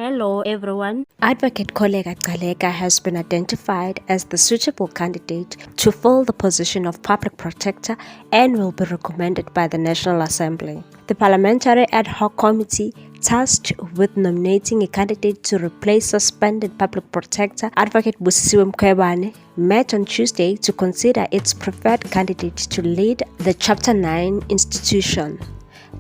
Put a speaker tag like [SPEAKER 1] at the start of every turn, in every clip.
[SPEAKER 1] Hello everyone. Advocate Kholeka Gcaleka has been identified as the suitable candidate to fill the position of public protector and will be recommended by the National Assembly. The Parliamentary Ad Hoc Committee tasked with nominating a candidate to replace suspended public protector Advocate Busisiwe Mkhwebane met on Tuesday to consider its preferred candidate to lead the Chapter 9 institution.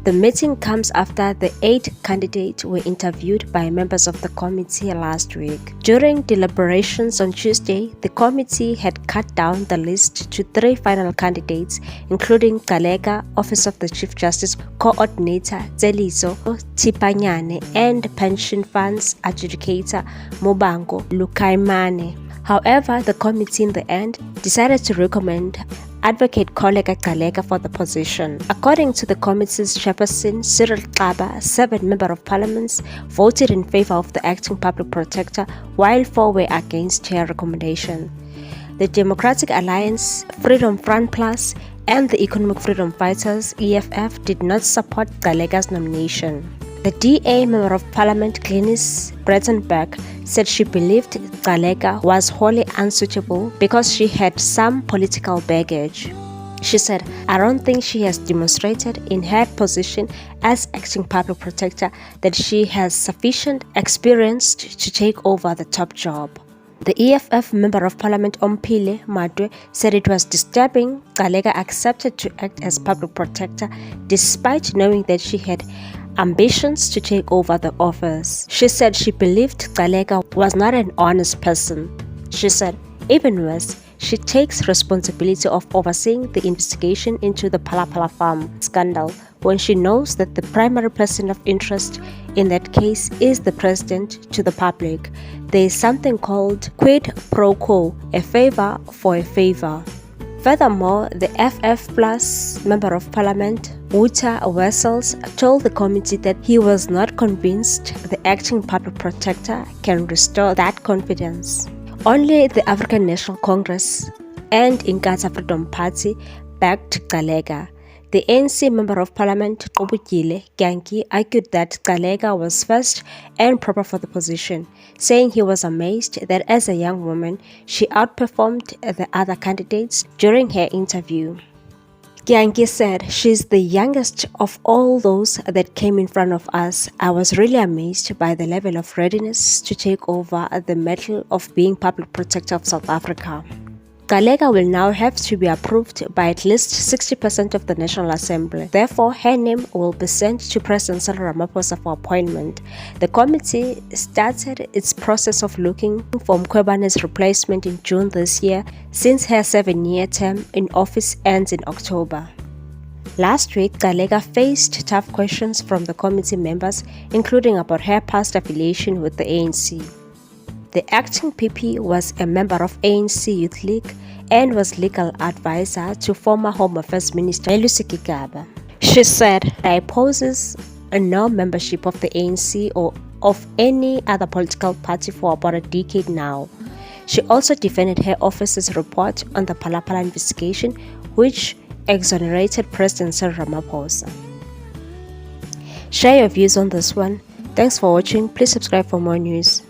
[SPEAKER 1] The meeting comes after the 8 candidates were interviewed by members of the committee last week. During deliberations on Tuesday, the committee had cut down the list to 3 final candidates, including Gcaleka, Office of the Chief Justice Coordinator Tseliso Tipanyane, and Pension Funds Adjudicator Mobango Lukaimane. However, the committee in the end decided to recommend Advocate Kholeka Gcaleka for the position. According to the committee's chairperson, Cyril Xaba, 7 members of parliament voted in favor of the acting public protector, while 4 were against her recommendation. The Democratic Alliance, Freedom Front Plus, and the Economic Freedom Fighters, EFF, did not support Gcaleka's nomination. The DA Member of Parliament Glenis Brettenberg said she believed Gcaleka was wholly unsuitable because she had some political baggage. She said, "I don't think she has demonstrated in her position as acting public protector that she has sufficient experience to take over the top job." The EFF Member of Parliament Ompile Madwe said it was disturbing Gcaleka accepted to act as public protector despite knowing that she had ambitions to take over the office. She said she believed Gcaleka was not an honest person. She said, even worse, she takes responsibility of overseeing the investigation into the Phala Farm scandal when she knows that the primary person of interest in that case is the president to the public. There is something called quid pro quo, a favor for a favor. Furthermore, the FF Plus Member of Parliament, Wouter Wessels, told the committee that he was not convinced the acting public protector can restore that confidence. Only the African National Congress and Inkatha Freedom Party backed Gcaleka. The ANC Member of Parliament, Kholeka Gcaleka, argued that Gcaleka was first and proper for the position, saying he was amazed that as a young woman, she outperformed the other candidates during her interview. Gcaleka said, "She's the youngest of all those that came in front of us. I was really amazed by the level of readiness to take over the mantle of being Public Protector of South Africa." Gcaleka will now have to be approved by at least 60% of the National Assembly. Therefore, her name will be sent to President Cyril Ramaphosa for appointment. The committee started its process of looking for Mkhwebane's replacement in June this year, since her 7-year term in office ends in October. Last week, Gcaleka faced tough questions from the committee members, including about her past affiliation with the ANC. The acting PP was a member of ANC Youth League and was legal advisor to former Home Affairs Minister Kholeka Gcaleka. She said, "I opposes no membership of the ANC or of any other political party for about a decade now." She also defended her office's report on the Phala investigation, which exonerated President Cyril Ramaphosa. Share your views on this one. Thanks for watching. Please subscribe for more news.